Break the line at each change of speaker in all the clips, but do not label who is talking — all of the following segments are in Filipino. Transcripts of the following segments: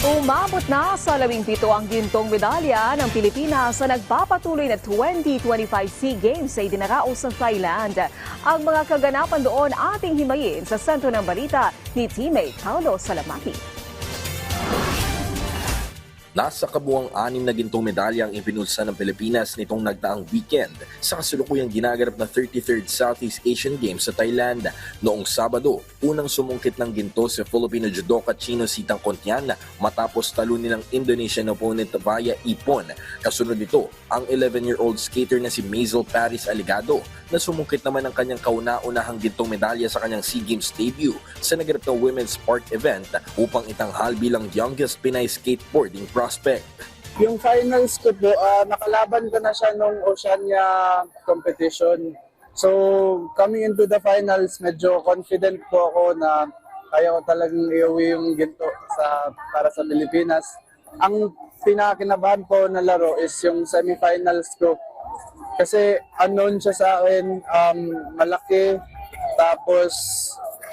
Umabot na sa 17 ang gintong medalya ng Pilipinas sa nagpapatuloy na 2025 SEA Games sa idinaraos sa Thailand. Ang mga kaganapan doon ating himayin sa sentro ng balita ni teammate Paulo Salamati.
Nasa kabuuang 6 na gintong medalya ang ipinulsa ng Pilipinas nitong nagdaang weekend sa kasulukuyang ginaganap na 33rd Southeast Asian Games sa Thailand. Noong Sabado, unang sumungkit ng ginto si Filipino judoka Chino Sitang Contian matapos talo nilang Indonesian opponent via ipon. Kasunod nito, ang 11-year-old skater na si Maisel Paris Aligado na sumungkit naman ang kanyang kauna-unahang gintong medalya sa kanyang SEA Games debut sa naganap na women's park event upang itanghal bilang youngest Pinay skateboarding prospect.
Yung finals ko po, nakalaban ko na siya nung Oceania competition. So, coming into the finals, medyo confident po ako na kaya ko talagang iuwi yung ginto para sa Pilipinas. Ang pinakakinabahan po na laro is yung semifinals ko. Kasi unknown siya sa akin, malaki, tapos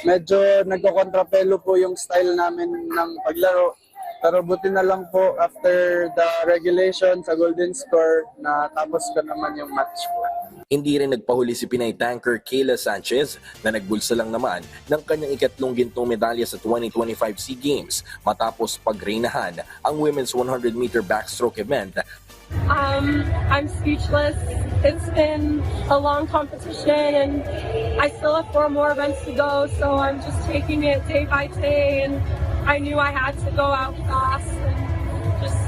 medyo nagko-kontrapelo po yung style namin ng paglaro. Pero buti na lang po after the regulation sa golden score na tapos ko naman yung match ko.
Hindi rin nagpahuli si Pinay tanker Kayla Sanchez na nagbulsa lang naman ng kanyang ikatlong gintong medalya sa 2025 SEA Games matapos pagreynahan ang women's 100-meter backstroke event.
I'm speechless. It's been a long competition and I still have 4 more events to go, so I'm just taking it day by day, and I knew I had to go out fast and just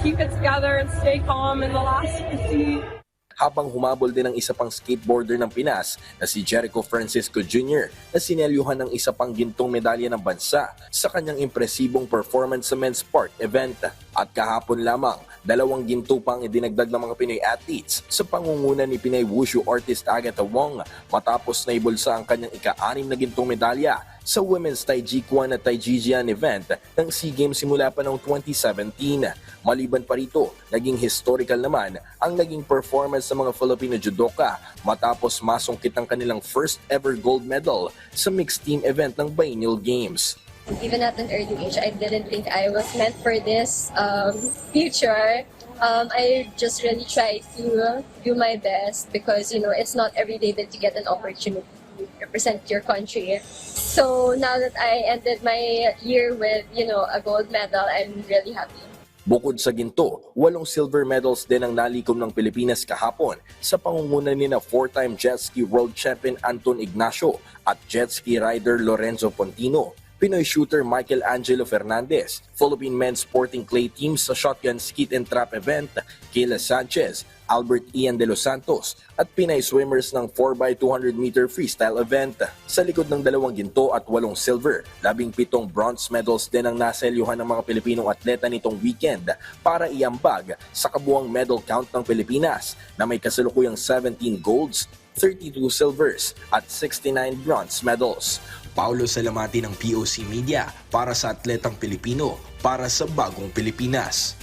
keep it together and stay calm in the last 50.
Habang humabol din ang isa pang skateboarder ng Pinas na si Jericho Francisco Jr. na sinelyuhan ng isa pang gintong medalya ng bansa sa kanyang impresibong performance sa men's park event. At kahapon lamang, 2 ginto pang idinagdag ng mga Pinoy athletes sa pangunguna ni Pinay Wushu artist Agatha Wong matapos na ibulsa ang kanyang ika-6 na gintong medalya sa Women's Taijikwan at Taijijian event ng SEA Games simula pa noong 2017. Maliban pa rito, naging historical naman ang naging performance ng mga Filipino judoka matapos masungkit ang kanilang first ever gold medal sa mixed team event ng Biennial Games.
Even at an early age, I didn't think I was meant for this future. I just really try to do my best because, it's not every day that you get an opportunity to represent your country. So now that I ended my year with, a gold medal, I'm really happy.
Bukod sa ginto, 8 silver medals din ang nalikom ng Pilipinas kahapon sa pangunguna ni na 4-time jet ski world champion Anton Ignacio at jet ski rider Lorenzo Pontino, Pinoy shooter Michael Angelo Fernandez, Philippine men's sporting clay team sa shotgun skeet and trap event, Kayla Sanchez, Albert Ian de los Santos, at Pinay swimmers ng 4x200-meter freestyle event. Sa likod ng 2 ginto at 8 silver, 17 bronze medals din ang naselyuhan ng mga Pilipinong atleta nitong weekend para iambag sa kabuuang medal count ng Pilipinas na may kasalukuyang 17 golds, 32 silvers at 69 bronze medals. Paulo Salamati ng POC Media para sa Atletang Pilipino para sa Bagong Pilipinas.